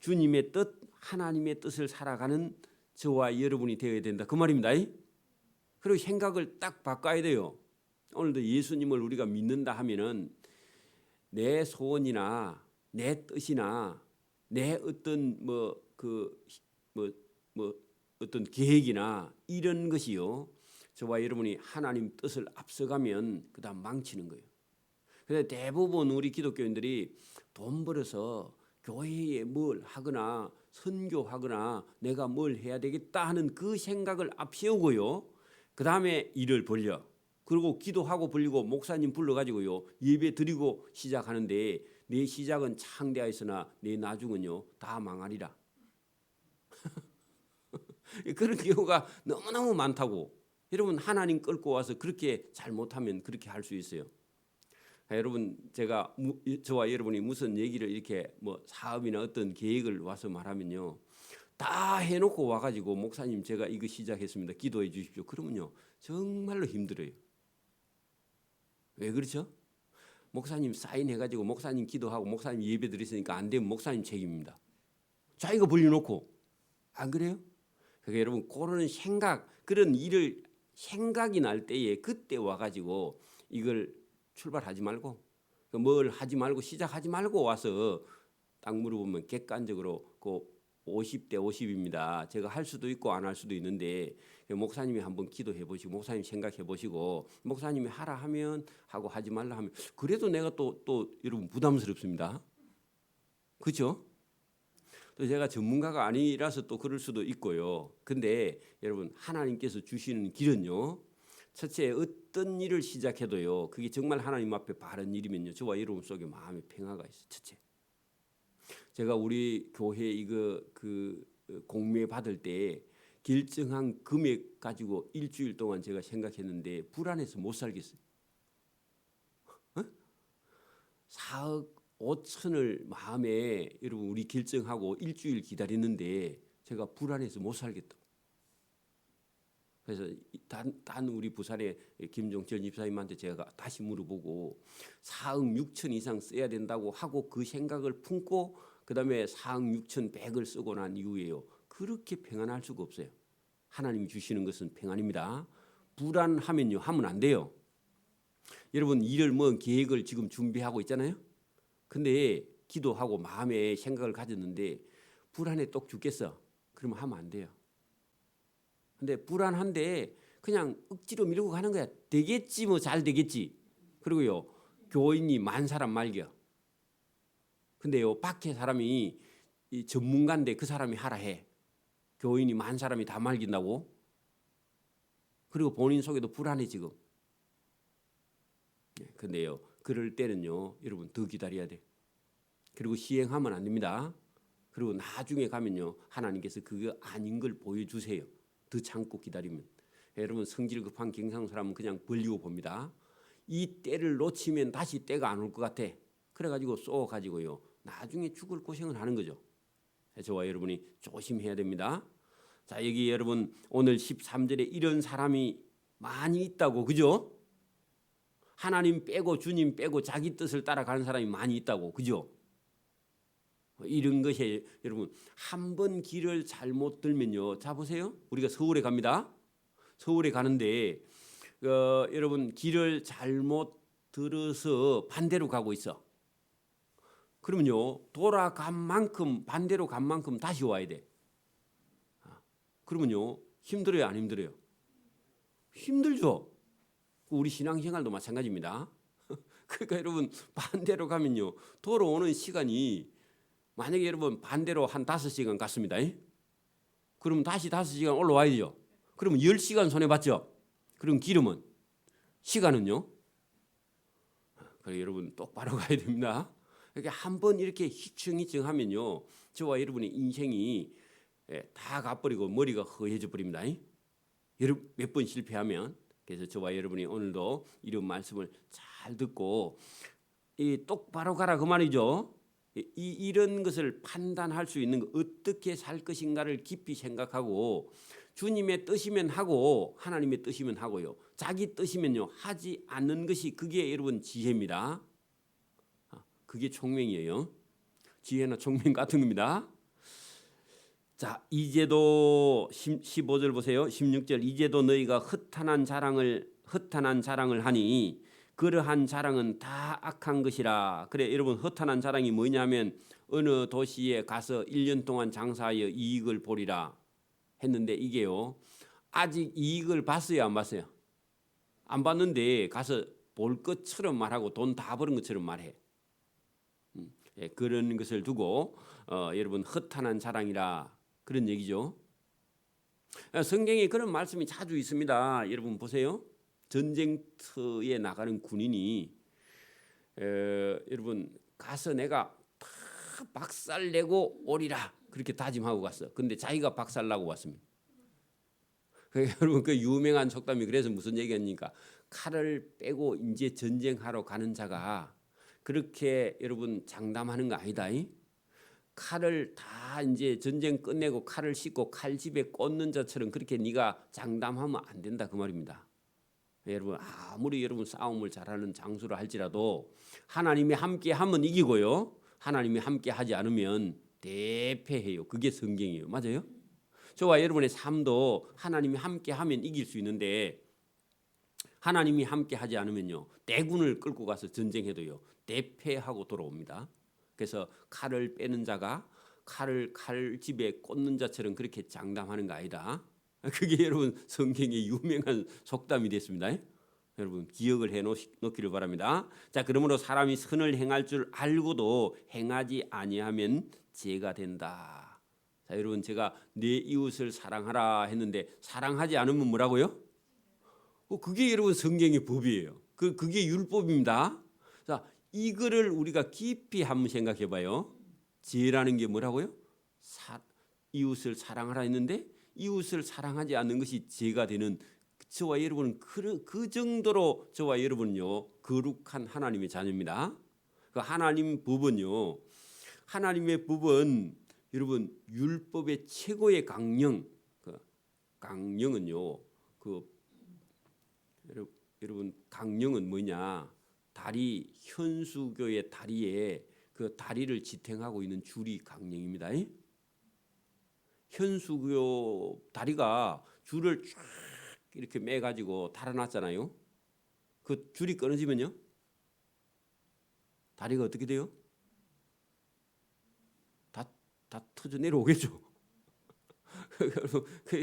주님의 뜻 하나님의 뜻을 살아가는 저와 여러분이 되어야 된다 그 말입니다. 그리고 생각을 딱 바꿔야 돼요. 오늘도 예수님을 우리가 믿는다 하면은 내 소원이나 내 뜻이나 내 어떤 어떤 계획이나 이런 것이요 저와 여러분이 하나님 뜻을 앞서가면 그다음 망치는 거예요. 그래서 대부분 우리 기독교인들이 돈 벌어서 교회에 뭘 하거나 선교하거나 내가 뭘 해야 되겠다 하는 그 생각을 앞세우고요. 그 다음에 일을 벌려. 그리고 기도하고 벌리고 목사님 불러가지고요. 예배 드리고 시작하는데 내 시작은 창대하였으나 내 나중은요. 다 망하리라. 그런 경우가 너무너무 많다고. 여러분 하나님 끌고 와서 그렇게 잘못하면 그렇게 할 수 있어요. 여러분 제가 저와 여러분이 무슨 얘기를 이렇게 뭐 사업이나 어떤 계획을 와서 말하면요 다 해놓고 와가지고 목사님 제가 이거 시작했습니다 기도해 주십시오 그러면요 정말로 힘들어요. 왜 그렇죠? 목사님 사인해가지고 목사님 기도하고 목사님 예배 드렸으니까 안 되면 목사님 책임입니다. 자기가 벌려놓고 안 그래요? 그러니까 여러분 그런 그런 일을 생각이 날 때에 그때 와가지고 이걸 출발하지 말고 뭘 하지 말고 시작하지 말고 와서 딱 물어보면 객관적으로 그 50대 50입니다. 제가 할 수도 있고 안 할 수도 있는데 목사님이 한번 기도해 보시고 목사님 생각해 보시고 목사님이 하라 하면 하고 하지 말라 하면 그래도 내가 또 여러분 부담스럽습니다. 그렇죠? 또 제가 전문가가 아니라서 또 그럴 수도 있고요. 근데 여러분 하나님께서 주시는 길은요. 첫째 어떤 일을 시작해도요. 그게 정말 하나님 앞에 바른 일이면요. 저와 여러분 속에 마음의 평화가 있어요. 첫째. 제가 우리 교회 이거 공매 받을 때 결정한 금액 가지고 일주일 동안 제가 생각했는데 불안해서 못 살겠어요. 4억 5천을 마음에 여러분 우리 결정하고 일주일 기다리는데 제가 불안해서 못 살겠다. 그래서 단 우리 부산의 김종철 집사님한테 제가 다시 물어보고 4억 6천 이상 써야 된다고 하고 그 생각을 품고 그다음에 4억 6천 100을 쓰고 난 이후에요. 그렇게 평안할 수가 없어요. 하나님이 주시는 것은 평안입니다. 불안하면요 하면 안 돼요. 여러분 일을 뭐 계획을 지금 준비하고 있잖아요. 근데 기도하고 마음에 생각을 가졌는데 불안해 똑 죽겠어. 그러면 하면 안 돼요. 근데 불안한데 그냥 억지로 밀고 가는 거야. 되겠지 뭐 잘 되겠지. 그리고요 교인이 만 사람 말겨. 근데요 밖에 사람이 이 전문가인데 그 사람이 하라 해. 교인이 만 사람이 다 말긴다고. 그리고 본인 속에도 불안해 지금. 근데요 그럴 때는요 여러분 더 기다려야 돼. 그리고 시행하면 안 됩니다. 그리고 나중에 가면요 하나님께서 그거 아닌 걸 보여주세요. 더 참고 기다리면. 여러분 성질 급한 경상 사람은 그냥 벌리고 봅니다. 이 때를 놓치면 다시 때가 안 올 것 같아. 그래가지고 쏘가지고요 나중에 죽을 고생을 하는 거죠. 저와 여러분이 조심해야 됩니다. 자 여기 여러분 오늘 13절에 이런 사람이 많이 있다고 그죠? 하나님 빼고 주님 빼고 자기 뜻을 따라가는 사람이 많이 있다고 그죠? 이런 것이 여러분 한 번 길을 잘못 들면요. 자 보세요. 우리가 서울에 갑니다. 서울에 가는데 여러분 길을 잘못 들어서 반대로 가고 있어. 그러면요 돌아간 만큼 반대로 간 만큼 다시 와야 돼. 그러면요 힘들어요 안 힘들어요? 힘들죠. 우리 신앙생활도 마찬가지입니다. 그러니까 여러분 반대로 가면요 돌아오는 시간이 만약에 여러분 반대로 한 5시간 갔습니다. 그럼 다시 5시간 올라와야 되죠. 그러면 10시간 손해봤죠. 그럼 기름은 시간은요. 그래 여러분 똑바로 가야 됩니다. 그러니까 한번 이렇게 희청희청하면요 저와 여러분의 인생이 다 가버리고 머리가 허해져 버립니다. 여러분 몇 번 실패하면. 그래서 저와 여러분이 오늘도 이런 말씀을 잘 듣고 똑바로 가라 그 말이죠. 이런 것을 판단할 수 있는 거 어떻게 살 것인가를 깊이 생각하고 주님의 뜻이면 하고 하나님의 뜻이면 하고요. 자기 뜻이면요 하지 않는 것이 그게 여러분 지혜입니다. 그게 총명이에요. 지혜나 총명 같은 겁니다. 자 이제도 15절 보세요. 16절 이제도 너희가 헛탄한 자랑을 하니 그러한 자랑은 다 악한 것이라. 그래 여러분 허탄한 자랑이 뭐냐면 어느 도시에 가서 1년 동안 장사하여 이익을 보리라 했는데 이게요 아직 이익을 봤어요 안 봤어요? 안 봤는데 가서 볼 것처럼 말하고 돈 다 버는 것처럼 말해. 그런 것을 두고 여러분 허탄한 자랑이라 그런 얘기죠. 성경에 그런 말씀이 자주 있습니다. 여러분 보세요. 전쟁터에 나가는 군인이 여러분 가서 내가 다 박살내고 오리라 그렇게 다짐하고 갔어. 근데 자기가 박살나고 왔습니다. 여러분 그 유명한 속담이 그래서 무슨 얘기입니까? 칼을 빼고 이제 전쟁하러 가는 자가 그렇게 여러분 장담하는 거 아니다. 칼을 다 이제 전쟁 끝내고 칼을 씻고 칼집에 꽂는 자처럼 그렇게 네가 장담하면 안 된다 그 말입니다. 여러분 아무리 여러분 싸움을 잘하는 장수를 할지라도 하나님이 함께 하면 이기고요. 하나님이 함께 하지 않으면 대패해요. 그게 성경이에요. 맞아요? 저와 여러분의 삶도 하나님이 함께 하면 이길 수 있는데 하나님이 함께 하지 않으면요. 대군을 끌고 가서 전쟁해도요. 대패하고 돌아옵니다. 그래서 칼을 빼는 자가 칼을 칼집에 꽂는 자처럼 그렇게 장담하는 거 아니다. 그게 여러분 성경의 유명한 속담이 됐습니다. 여러분 기억을 해놓기를 바랍니다. 자 그러므로 사람이 선을 행할 줄 알고도 행하지 아니하면 죄가 된다. 자 여러분 제가 내 이웃을 사랑하라 했는데 사랑하지 않으면 뭐라고요? 그게 여러분 성경의 법이에요. 그게 율법입니다. 자 이거를 우리가 깊이 한번 생각해봐요. 죄라는 게 뭐라고요? 이웃을 사랑하라 했는데 이웃을 사랑하지 않는 것이 죄가 되는 저와 여러분은 그 정도로 저와 여러분은요 거룩한 하나님의 자녀입니다. 그 하나님 법은요 하나님의 법은 여러분 율법의 최고의 강령은요 그 여러분 강령은 뭐냐? 다리 현수교의 다리에 그 다리를 지탱하고 있는 줄이 강령입니다. 현수교 다리가 줄을 쫙 이렇게 매 가지고 달아놨잖아요. 그 줄이 끊어지면요, 다리가 어떻게 돼요? 다 터져 내려오겠죠.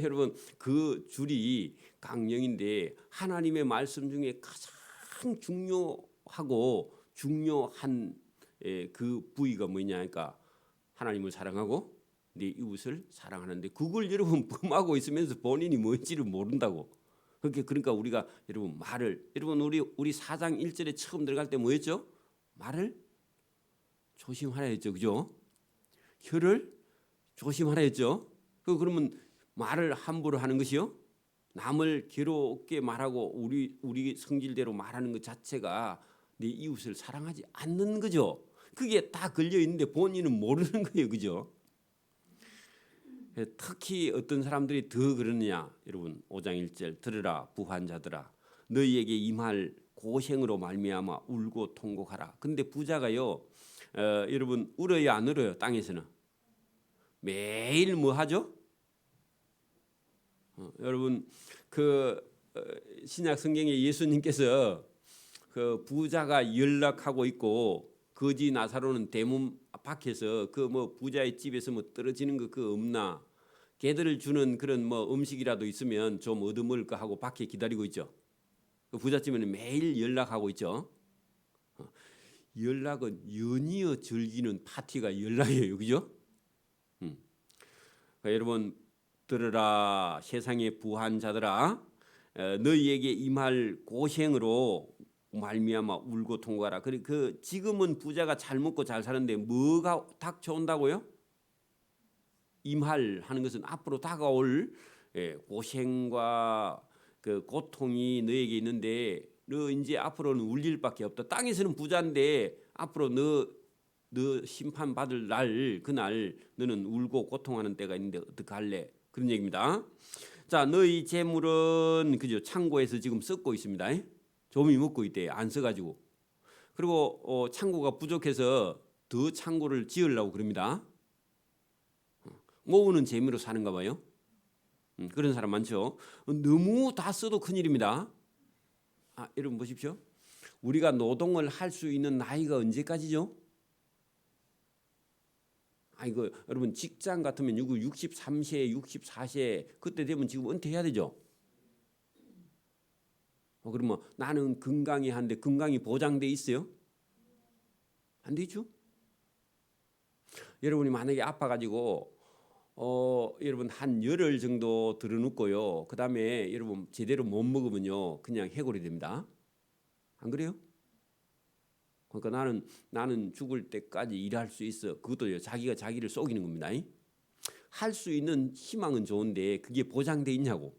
여러분 그 줄이 강령인데 하나님의 말씀 중에 가장 중요한 그 부위가 뭐냐니까 하나님을 사랑하고 내 이웃을 사랑하는데 그걸 여러분 범하고 있으면서 본인이 뭔지를 모른다고. 그러니까 우리가 여러분 우리 4장 1절에 처음 들어갈 때 뭐였죠? 말을 조심하라 했죠, 그죠? 혀를 조심하라 했죠. 그러면 말을 함부로 하는 것이요, 남을 괴롭게 말하고 우리 성질대로 말하는 것 자체가 내 이웃을 사랑하지 않는 거죠. 그게 다 걸려 있는데 본인은 모르는 거예요, 그죠? 특히 어떤 사람들이 더 그러느냐, 여러분 5장 1절 들으라 부한자들아 너희에게 임할 고생으로 말미암아 울고 통곡하라. 근데 부자가요, 여러분 울어요 안 울어요? 땅에서는 매일 뭐 하죠? 여러분 그 신약 성경에 예수님께서 그 부자가 연락하고 있고 거지 나사로는 대문 밖에서 그 뭐 부자의 집에서 뭐 떨어지는 거 그 없나? 걔들을 주는 그런 뭐 음식이라도 있으면 좀 얻어먹을까 하고 밖에 기다리고 있죠. 그 부잣집에는 매일 연락하고 있죠. 연락은 연이어 즐기는 파티가 연락이에요, 그죠? 그러니까 여러분 들으라 세상의 부한 자들아 너희에게 임할 고생으로 말미암아 울고 통과하라. 그 지금은 부자가 잘 먹고 잘 사는데 뭐가 닥쳐온다고요? 임할 하는 것은 앞으로 다가올 고생과 그 고통이 너에게 있는데 너 이제 앞으로는 울 일밖에 없다. 땅에서는 부자인데 앞으로 너 심판 받을 그날 너는 울고 고통하는 때가 있는데 어떻게 할래? 그런 얘기입니다. 자, 너희 재물은 그죠? 창고에서 지금 썩고 있습니다. 조미 먹고 있대. 안 써가지고. 그리고 창고가 부족해서 더 창고를 지으려고 그럽니다. 모으는 재미로 사는가 봐요. 그런 사람 많죠. 너무 다 써도 큰일입니다. 여러분 보십시오. 우리가 노동을 할 수 있는 나이가 언제까지죠? 이거 여러분 직장 같으면 63세, 64세 그때 되면 지금 은퇴해야 되죠. 그러면 나는 건강히 한데 건강이 보장돼 있어요? 안 되죠. 여러분이 만약에 아파가지고 여러분 한 열흘 정도 들어눕고요. 그 다음에 여러분 제대로 못 먹으면요 그냥 해골이 됩니다. 안 그래요? 그러니까 나는 죽을 때까지 일할 수 있어. 그것도 자기가 자기를 속이는 겁니다. 할 수 있는 희망은 좋은데 그게 보장돼 있냐고.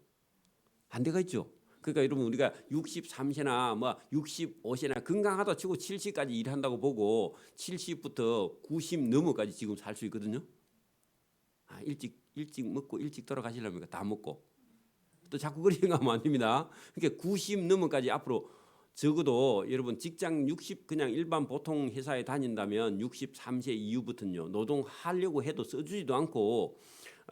안 돼가 있죠. 그러니까 여러분 우리가 63세나 뭐 65세나 건강하다 치고 70까지 일한다고 보고 70부터 90 넘어까지 지금 살 수 있거든요. 일찍 먹고 일찍 돌아가시려면 다 먹고 또 자꾸 그렇게 생각하면 안 됩니다. 그러니까 90 넘어까지 앞으로 적어도 여러분 직장 60 그냥 일반 보통 회사에 다닌다면 63세 이후부터는요 노동하려고 해도 써주지도 않고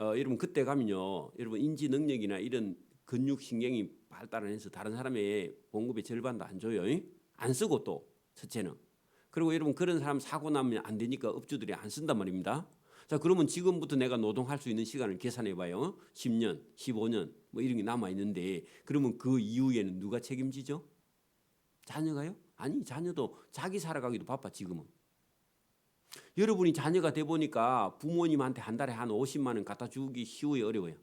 여러분 그때 가면요 여러분 인지 능력이나 이런 근육 신경이 발달해서 다른 사람의 봉급의 절반도 안 줘요. 안 쓰고 또 첫째는 그리고 여러분 그런 사람 사고 나면 안 되니까 업주들이 안 쓴단 말입니다. 자 그러면 지금부터 내가 노동할 수 있는 시간을 계산해봐요. 10년, 15년 뭐 이런 게 남아 있는데 그러면 그 이후에는 누가 책임지죠? 자녀가요? 아니 자녀도 자기 살아가기도 바빠 지금은. 여러분이 자녀가 돼 보니까 부모님한테 한 달에 한 50만 원 갖다 주기 쉬워요, 어려워요?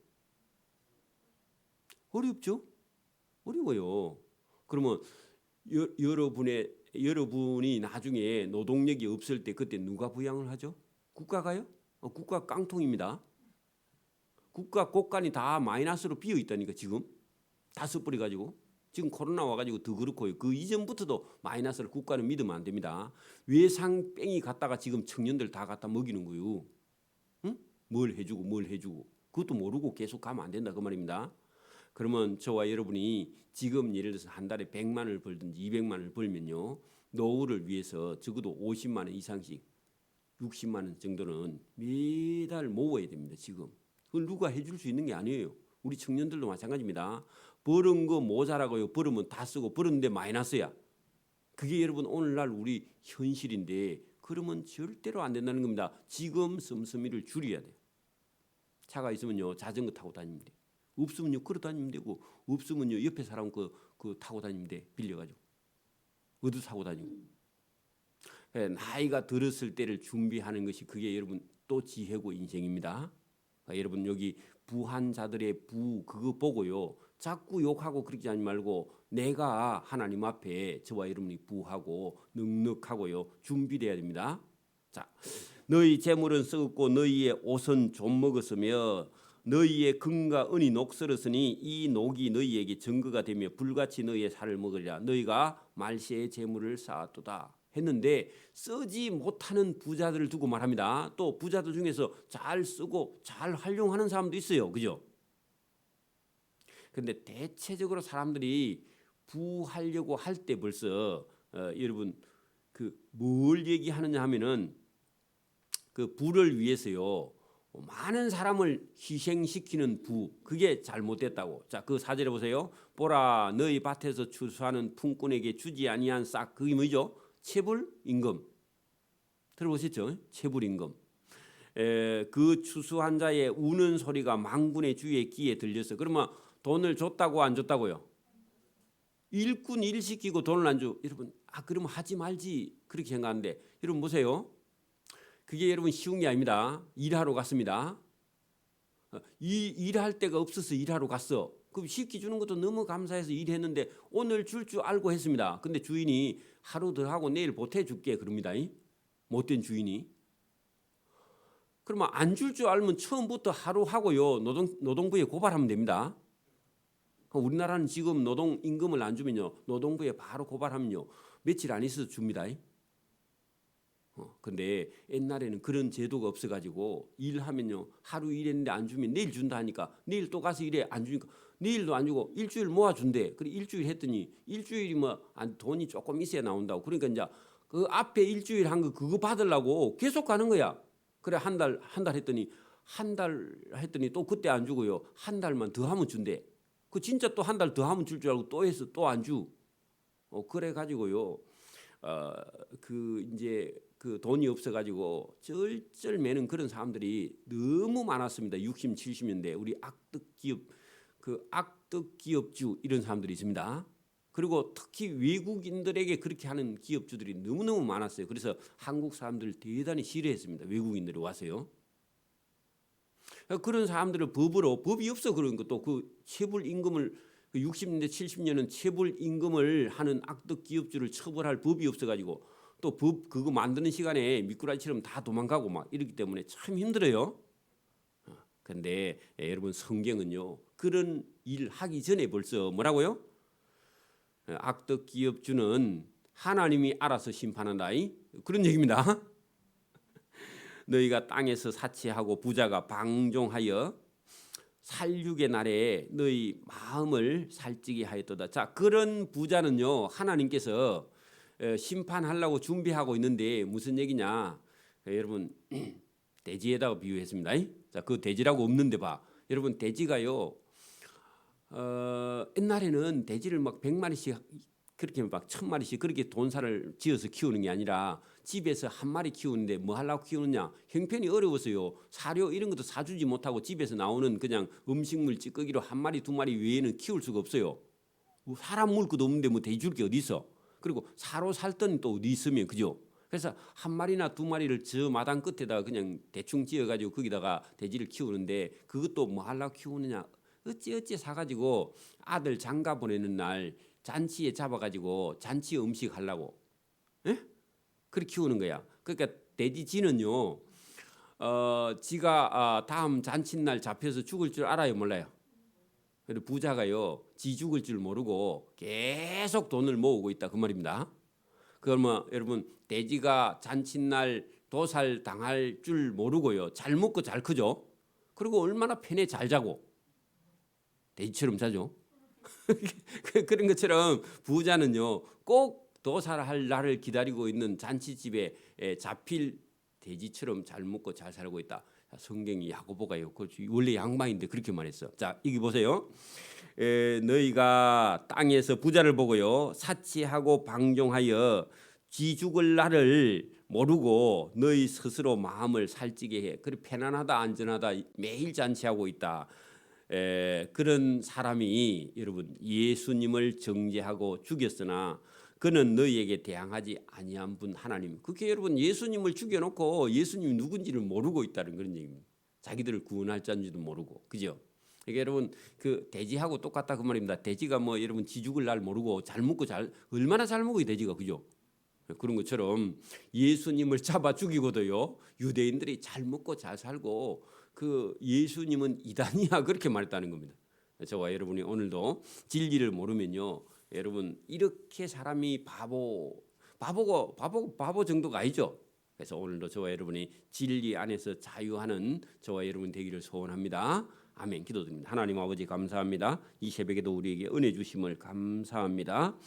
어렵죠? 어려워요. 그러면 여러분이 나중에 노동력이 없을 때 그때 누가 부양을 하죠? 국가가요? 국가 깡통입니다. 국가 곳간이 다 마이너스로 비어 있다니까 지금 다 써버려 가지고 지금 코로나 와가지고 더 그렇고요. 그 이전부터도 마이너스를 국가는 믿으면 안 됩니다. 외상 뺑이 갖다가 지금 청년들 다 갖다 먹이는 거요. 응? 뭘 해주고 그것도 모르고 계속 가면 안 된다 그 말입니다. 그러면 저와 여러분이 지금 예를 들어서 한 달에 100만 원을 벌든지 200만 원을 벌면요, 노후를 위해서 적어도 50만 원 이상씩 60만 원 정도는 매달 모아야 됩니다. 지금 그걸 누가 해줄 수 있는 게 아니에요. 우리 청년들도 마찬가지입니다. 벌은 거 모자라고요. 벌으면 다 쓰고 벌었는데 마이너스야. 그게 여러분 오늘날 우리 현실인데, 그러면 절대로 안 된다는 겁니다. 지금 씀씀이를 줄여야 돼요. 차가 있으면요 자전거 타고 다니면 돼요. 없으면요 걸어 다니면 되고, 없으면요 옆에 사람 그 타고 다니면 돼. 빌려가지고 어디 타고 다니고. 나이가 들었을 때를 준비하는 것이 그게 여러분 또 지혜고 인생입니다. 그러니까 여러분 여기 부한 자들의 부 그거 보고요 자꾸 욕하고 그러지 않지 말고, 내가 하나님 앞에 저와 여러분이 부하고 넉넉하고요 준비돼야 됩니다. 자, 너희 재물은 썩었고 너희의 옷은 좀 먹었으며 너희의 금과 은이 녹슬었으니 이 녹이 너희에게 증거가 되며 불같이 너희의 살을 먹으리라. 너희가 말세의 재물을 쌓았도다 했는데, 쓰지 못하는 부자들을 두고 말합니다. 또 부자들 중에서 잘 쓰고 잘 활용하는 사람도 있어요. 그죠? 근데 대체적으로 사람들이 부하려고 할 때 벌써 여러분 그 뭘 얘기하느냐 하면은 그 부를 위해서요 많은 사람을 희생시키는 부, 그게 잘못됐다고. 자, 그 4절에 보세요. 보라, 너희 밭에서 추수하는 품꾼에게 주지 아니한 싹, 그게 뭐죠? 체불 임금. 들어보셨죠? 체불 임금. 그 추수한 자의 우는 소리가 만군의 주의 귀에 들렸어. 그러면 돈을 줬다고 안 줬다고요? 일꾼 일 시키고 돈을 안 줘. 여러분, 그러면 하지 말지 그렇게 생각하는데, 여러분 보세요. 그게 여러분 쉬운 게 아닙니다. 일하러 갔습니다. 일할 데가 없어서 일하러 갔어. 그럼 시키 주는 것도 너무 감사해서 일했는데 오늘 줄 줄 알고 했습니다. 근데 주인이 하루 더 하고 내일 보태줄게 그럽니다. 못된 주인이. 그러면 안 줄 줄 알면 처음부터 하루 하고요 노동부에 고발하면 됩니다. 우리나라는 지금 노동 임금을 안 주면요 노동부에 바로 고발하면요 며칠 안 있어서 줍니다. 근데 옛날에는 그런 제도가 없어가지고 일하면요 하루 일했는데 안 주면 내일 준다 하니까 내일 또 가서 일해, 안 주니까 내일도 안 주고 일주일 모아준대. 그래 일주일 했더니 일주일이 뭐 돈이 조금 있어야 나온다고. 그러니까 이제 그 앞에 일주일 한 거 그거 받으려고 계속 가는 거야. 그래 한 달 했더니 또 그때 안 주고요 한 달만 더 하면 준대. 그 진짜 또 한 달 더 하면 줄 줄 알고 또 해서 또 안 주. 그래 가지고요 이제 그 돈이 없어가지고 쩔쩔 매는 그런 사람들이 너무 많았습니다. 60, 70년대 우리 악덕 기업주 이런 사람들이 있습니다. 그리고 특히 외국인들에게 그렇게 하는 기업주들이 너무너무 많았어요. 그래서 한국 사람들 대단히 싫어했습니다. 외국인들이 와서요. 그런 사람들을 법이 없어 그런 것도 그 체불 임금을 60년대 70년은 체불 임금을 하는 악덕 기업주를 처벌할 법이 없어가지고 또 법 그거 만드는 시간에 미꾸라지처럼 다 도망가고 막 이렇기 때문에 참 힘들어요. 그런데 여러분 성경은요 그런 일 하기 전에 벌써 뭐라고요? 악덕 기업주는 하나님이 알아서 심판한다 그런 얘기입니다. 너희가 땅에서 사치하고 부자가 방종하여 살육의 날에 너희 마음을 살찌게 하였도다. 자, 그런 부자는요 하나님께서 심판하려고 준비하고 있는데 무슨 얘기냐? 여러분 돼지에다가 비유했습니다. 자, 그 돼지라고 없는데 봐. 여러분 돼지가요 옛날에는 돼지를 막 100마리씩 그렇게 막 1000마리씩 그렇게 돈살을 지어서 키우는 게 아니라 집에서 한 마리 키우는데 뭐 하려고 키우느냐? 형편이 어려워서요. 사료 이런 것도 사주지 못하고 집에서 나오는 그냥 음식물 찌꺼기로 한 마리 두 마리 외에는 키울 수가 없어요. 사람 먹을 것도 없는데 뭐 돼지 줄 게 어디 있어? 그리고 사로 살던 또 어디 있으면 그죠? 그래서 한 마리나 두 마리를 저 마당 끝에다가 그냥 대충 지어가지고 거기다가 돼지를 키우는데 그것도 뭐 하려고 키우느냐? 어찌 사가지고 아들 장가 보내는 날 잔치에 잡아가지고 잔치 음식 하려고 그렇게 키우는 거야. 그러니까 돼지지는요 지가 다음 잔칫날 잡혀서 죽을 줄 알아요 몰라요? 그리고 부자가요 지 죽을 줄 모르고 계속 돈을 모으고 있다 그 말입니다. 그러면 여러분 돼지가 잔칫날 도살 당할 줄 모르고요 잘 먹고 잘 크죠. 그리고 얼마나 편해 잘 자고. 돼지처럼 자죠. 그런 것처럼 부자는요 꼭 도살을 할 날을 기다리고 있는 잔치집에 잡힐 돼지처럼 잘 먹고 잘 살고 있다. 성경이 야고보가요. 원래 양반인데 그렇게 말했어. 자, 여기 보세요. 너희가 땅에서 부자를 보고요 사치하고 방종하여 쥐 죽을 날을 모르고 너희 스스로 마음을 살찌게 해. 그래 편안하다 안전하다 매일 잔치하고 있다. 그런 사람이 여러분 예수님을 정죄하고 죽였으나 그는 너희에게 대항하지 아니한 분 하나님. 그게 여러분 예수님을 죽여놓고 예수님이 누군지를 모르고 있다는 그런 얘기입니다. 자기들을 구원할 자인지도 모르고, 그죠? 이게 여러분 그 돼지하고 똑같다 그 말입니다. 돼지가 뭐 여러분 지 죽을 날 모르고 잘 먹고 얼마나 잘 먹어요 돼지가, 그죠? 그런 것처럼 예수님을 잡아 죽이고도요 유대인들이 잘 먹고 잘 살고 그 예수님은 이단이야 그렇게 말했다는 겁니다. 저와 여러분이 오늘도 진리를 모르면요 여러분 이렇게 사람이 바보 정도가 아니죠. 그래서 오늘도 저와 여러분이 진리 안에서 자유하는 저와 여러분 되기를 소원합니다. 아멘. 기도드립니다. 하나님 아버지 감사합니다. 이 새벽에도 우리에게 은혜 주심을 감사합니다.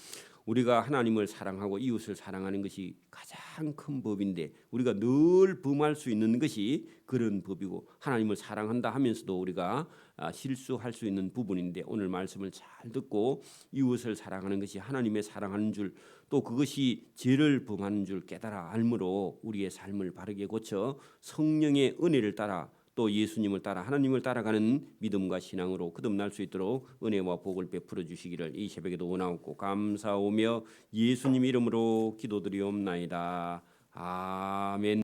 우리가 하나님을 사랑하고 이웃을 사랑하는 것이 가장 큰 법인데 우리가 늘 범할 수 있는 것이 그런 법이고 하나님을 사랑한다 하면서도 우리가 실수할 수 있는 부분인데 오늘 말씀을 잘 듣고 이웃을 사랑하는 것이 하나님의 사랑하는 줄 또 그것이 죄를 범하는 줄 깨달아 알므로 우리의 삶을 바르게 고쳐 성령의 은혜를 따라 또 예수님을 따라 하나님을 따라가는 믿음과 신앙으로 거듭날 수 있도록 은혜와 복을 베풀어 주시기를 이 새벽에도 원하옵고 감사오며 예수님 이름으로 기도드리옵나이다. 아멘.